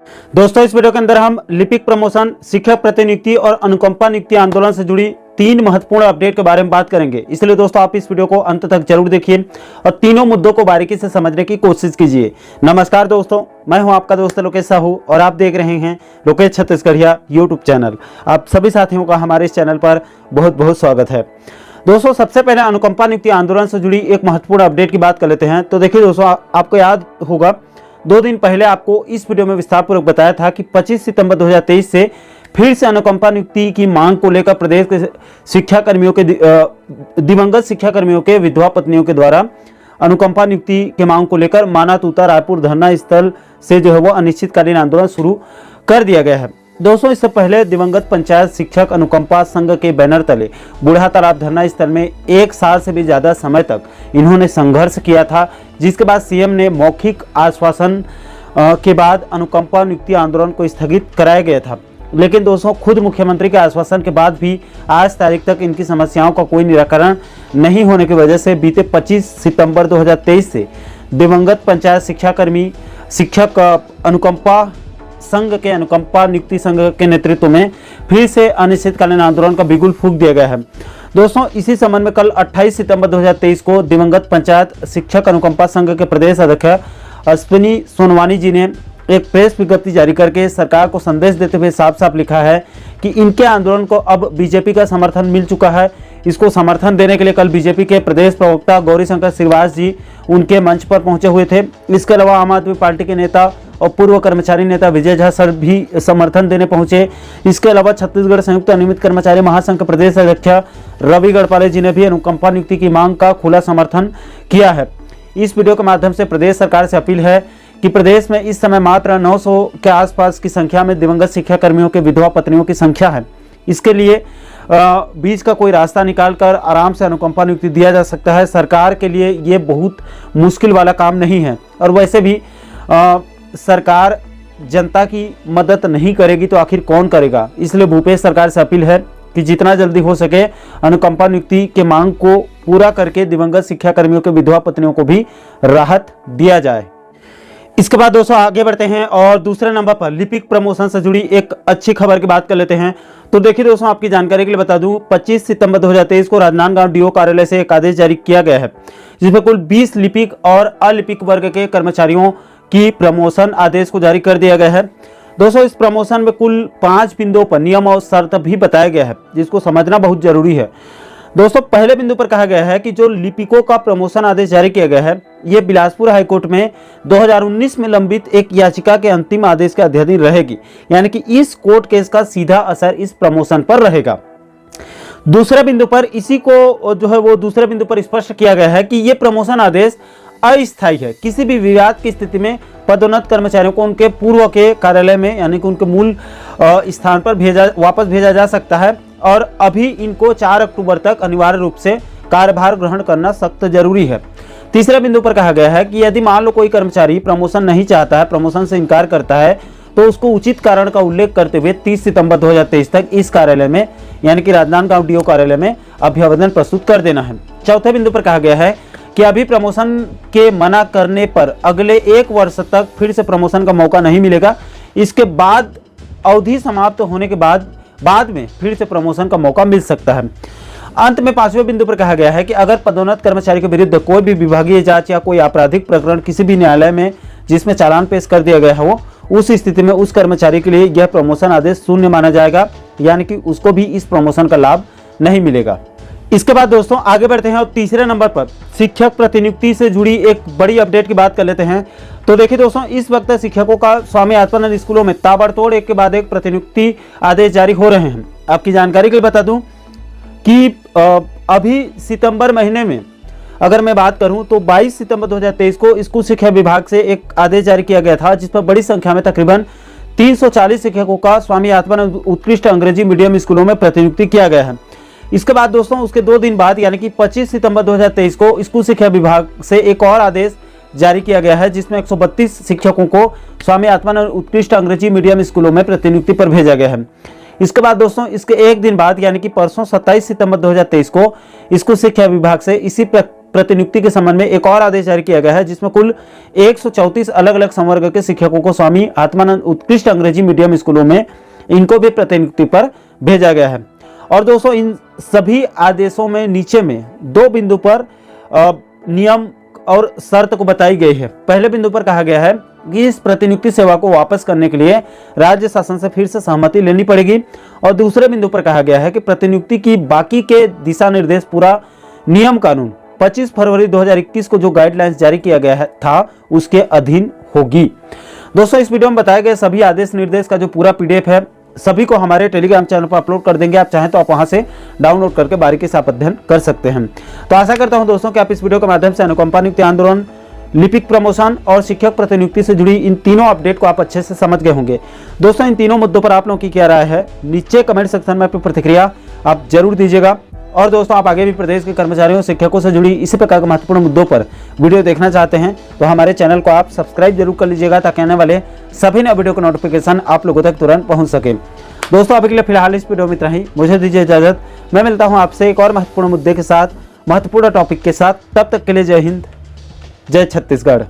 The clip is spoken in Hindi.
दोस्तों, इस वीडियो के अंदर हम लिपिक प्रमोशन, शिक्षक प्रतिनियुक्ति और अनुकंपा नियुक्ति आंदोलन से जुड़ी 3 महत्वपूर्ण अपडेट के बारे में बात करेंगे। इसलिए दोस्तों, आप इस वीडियो को अंत तक जरूर देखिए और तीनों मुद्दों को बारीकी से समझने की कोशिश कीजिए। नमस्कार दोस्तों, मैं हूं आपका दोस्त लोकेश साहू और आप देख रहे हैं लोकेश छत्तीसगढ़िया यूट्यूब चैनल। आप सभी साथियों का हमारे इस चैनल पर बहुत बहुत स्वागत है। दोस्तों, सबसे पहले अनुकंपा नियुक्ति आंदोलन से जुड़ी एक महत्वपूर्ण अपडेट की बात कर लेते हैं। तो देखिए दोस्तों, आपको याद होगा 2 दिन पहले आपको इस वीडियो में विस्तारपूर्वक बताया था कि 25 सितंबर 2023 से फिर से अनुकंपा नियुक्ति की मांग को लेकर प्रदेश के शिक्षाकर्मियों के दिवंगत शिक्षाकर्मियों के विधवा पत्नियों के द्वारा अनुकंपा नियुक्ति के मांग को लेकर माना तूता रायपुर धरना स्थल से जो है वो अनिश्चितकालीन आंदोलन शुरू कर दिया गया है। दोस्तों, इससे पहले दिवंगत पंचायत शिक्षक अनुकंपा संघ के बैनर तले बूढ़ा तालाब धरना स्थल में 1 साल से भी ज्यादा समय तक इन्होंने संघर्ष किया था, जिसके बाद सीएम ने मौखिक आश्वासन के बाद अनुकंपा नियुक्ति आंदोलन को स्थगित कराया गया था। लेकिन दोस्तों, खुद मुख्यमंत्री के आश्वासन के बाद भी आज तारीख तक इनकी समस्याओं का कोई निराकरण नहीं होने की वजह से बीते 25 सितंबर 2023 से दिवंगत पंचायत शिक्षाकर्मी शिक्षक अनुकंपा संघ के अनुकंपा नियुक्ति संघ के नेतृत्व में फिर से अनिश्चितकालीन आंदोलन का बिगुल फूंक दिया गया है। दोस्तों, इसी संबंध में कल 28 सितंबर 2023 को दिवंगत पंचायत शिक्षक अनुकंपा संघ के प्रदेश अध्यक्ष अश्विनी सोनवानी जी ने एक प्रेस विज्ञप्ति जारी करके सरकार को संदेश देते हुए साफ साफ लिखा है कि इनके आंदोलन को अब बीजेपी का समर्थन मिल चुका है। इसको समर्थन देने के लिए कल बीजेपी के प्रदेश प्रवक्ता गौरीशंकर श्रीवास जी उनके मंच पर पहुंचे हुए थे। इसके अलावा आम आदमी पार्टी के नेता और पूर्व कर्मचारी नेता विजय झा सर भी समर्थन देने पहुंचे। इसके अलावा छत्तीसगढ़ संयुक्त अनियमित कर्मचारी महासंघ के प्रदेश अध्यक्ष रवि गढ़पाले जी ने भी अनुकंपा नियुक्ति की मांग का खुला समर्थन किया है। इस वीडियो के माध्यम से प्रदेश सरकार से अपील है कि प्रदेश में इस समय मात्र 900 के आसपास की संख्या में दिवंगत शिक्षाकर्मियों के विधवा पत्नियों की संख्या है। इसके लिए बीच का कोई रास्ता निकालकर आराम से अनुकंपा नियुक्ति दिया जा सकता है। सरकार के लिए ये बहुत मुश्किल वाला काम नहीं है और वैसे भी सरकार जनता की मदद नहीं करेगी तो आखिर कौन करेगा। इसलिए भूपेश सरकार से अपील है कि जितना जल्दी हो सके अनुकंपा नियुक्ति के मांग को पूरा करके दिवंगत शिक्षाकर्मियों के विधवा पत्नियों को भी राहत दिया जाए। इसके बाद दोस्तों आगे बढ़ते हैं और दूसरे नंबर पर लिपिक प्रमोशन से जुड़ी एक अच्छी खबर की बात कर लेते हैं। तो देखिए दोस्तों, आपकी जानकारी के लिए बता दूं 25 सितंबर 2023 को राजनांदगांव डीओ कार्यालय से एक आदेश जारी किया गया है, जिसमें कुल 20 लिपिक और अलिपिक वर्ग के कर्मचारियों की प्रमोशन आदेश को जारी कर दिया गया है। दोस्तों, इस प्रमोशन में कुल 5 बिंदुओं पर नियम और शर्त भी बताया गया है, जिसको समझना बहुत जरूरी है। दोस्तों, पहले बिंदु पर कहा गया है कि जो लिपिकों का प्रमोशन आदेश जारी किया गया है, ये बिलासपुर हाईकोर्ट में 2019 में लंबित एक याचिका के अंतिम आदेश के अधीन रहेगी, यानी कि इस कोर्ट केस का सीधा असर इस प्रमोशन पर रहेगा। दूसरे बिंदु पर इसी को जो है वो दूसरे बिंदु पर स्पष्ट किया गया है कि ये प्रमोशन आदेश अस्थायी है। किसी भी विवाद की स्थिति में पदोन्नत कर्मचारियों को उनके पूर्व के कार्यालय में यानी कि उनके मूल स्थान पर वापस भेजा जा सकता है और अभी इनको 4 अक्टूबर तक अनिवार्य रूप से कार्यभार ग्रहण करना सख्त जरूरी है। तीसरे बिंदु पर कहा गया है कि यदि मान लो कोई कर्मचारी प्रमोशन नहीं चाहता है, प्रमोशन से इनकार करता है, तो उसको उचित कारण का उल्लेख करते हुए 30 सितंबर 2023 तक इस कार्यालय में यानी कि राजनांदगांव डीओ कार्यालय में अभिवादन प्रस्तुत कर देना है। चौथे बिंदु पर कहा गया है कि अभी प्रमोशन के मना करने पर अगले 1 वर्ष तक फिर से प्रमोशन का मौका नहीं मिलेगा। इसके बाद अवधि समाप्त होने के बाद में फिर से प्रमोशन का मौका मिल सकता है। अंत में 5वें बिंदु पर कहा गया है कि अगर पदोन्नत कर्मचारी के विरुद्ध कोई भी विभागीय जांच या कोई आपराधिक प्रकरण किसी भी न्यायालय में जिसमें चालान पेश कर दिया गया है, वो उस स्थिति में उस कर्मचारी के लिए यह प्रमोशन आदेश शून्य माना जाएगा, यानी कि उसको भी इस प्रमोशन का लाभ नहीं मिलेगा। इसके बाद दोस्तों आगे बढ़ते हैं और तीसरे नंबर पर शिक्षक प्रतिनियुक्ति से जुड़ी एक बड़ी अपडेट की बात कर लेते हैं। तो देखिए दोस्तों, इस वक्त शिक्षकों का स्वामी आत्मानंद स्कूलों में ताबड़तोड़ एक के बाद एक प्रतिनियुक्ति आदेश जारी हो रहे हैं। आपकी जानकारी के लिए बता दूं कि अभी सितंबर महीने में अगर मैं बात करूं तो 22 सितंबर 2023 को स्कूल शिक्षा विभाग से एक आदेश जारी किया गया था, जिस पर बड़ी संख्या में तकरीबन 340 शिक्षकों का स्वामी आत्मानंद उत्कृष्ट अंग्रेजी मीडियम स्कूलों में प्रतिनियुक्ति किया गया है। इसके बाद दोस्तों उसके 2 दिन बाद यानी कि 25 सितंबर 2023 को स्कूल शिक्षा विभाग से एक और आदेश जारी किया गया है, जिसमें 132 शिक्षकों को स्वामी आत्मानंद उत्कृष्ट अंग्रेजी मीडियम स्कूलों में प्रतिनियुक्ति पर भेजा गया है। इसके बाद दोस्तों इसके 1 दिन बाद यानी कि परसों 27 सितंबर 2023 को स्कूल शिक्षा विभाग से इसी प्रतिनियुक्ति के संबंध में एक और आदेश जारी किया गया है, जिसमें कुल 134 अलग अलग संवर्ग के शिक्षकों को स्वामी आत्मानंद उत्कृष्ट अंग्रेजी मीडियम स्कूलों में इनको भी प्रतिनियुक्ति पर भेजा गया है। और दोस्तों, इन सभी आदेशों में नीचे में 2 बिंदु पर नियम और शर्त को बताई गई है। पहले बिंदु पर कहा गया है कि इस प्रतिनियुक्ति सेवा को वापस करने के लिए राज्य शासन से फिर से सहमति लेनी पड़ेगी। और दूसरे बिंदु पर कहा गया है कि प्रतिनियुक्ति की बाकी के दिशा निर्देश पूरा नियम कानून 25 फरवरी 2021 को जो गाइडलाइंस जारी किया गया था उसके अधीन होगी। दोस्तों, इस वीडियो में बताए गए सभी आदेश निर्देश का जो पूरा PDF है सभी को हमारे टेलीग्राम चैनल पर अपलोड कर देंगे। आप चाहें तो आप वहां से डाउनलोड करके बारीकी से आप अध्ययन कर सकते हैं। तो आशा करता हूं दोस्तों कि आप इस वीडियो के माध्यम से अनुकंपा नियुक्ति आंदोलन, लिपिक प्रमोशन और शिक्षक प्रतिनियुक्ति से जुड़ी इन तीनों अपडेट को आप अच्छे से समझ गए होंगे। दोस्तों, इन तीनों मुद्दों पर आप लोगों की क्या राय है, नीचे कमेंट सेक्शन में अपनी प्रतिक्रिया आप जरूर दीजिएगा। और दोस्तों, आप आगे भी प्रदेश के कर्मचारियों शिक्षकों से जुड़ी इसी प्रकार के महत्वपूर्ण मुद्दों पर वीडियो देखना चाहते हैं तो हमारे चैनल को आप सब्सक्राइब जरूर कर लीजिएगा, ताकि आने वाले सभी नए वीडियो का नोटिफिकेशन आप लोगों तक तुरंत पहुंच सके। दोस्तों, अभी के लिए फिलहाल इस वीडियो में इतना ही। मुझे दीजिए इजाजत। मैं मिलता हूं आपसे एक और महत्वपूर्ण मुद्दे के साथ, महत्वपूर्ण टॉपिक के साथ। तब तक के लिए जय हिंद, जय छत्तीसगढ़।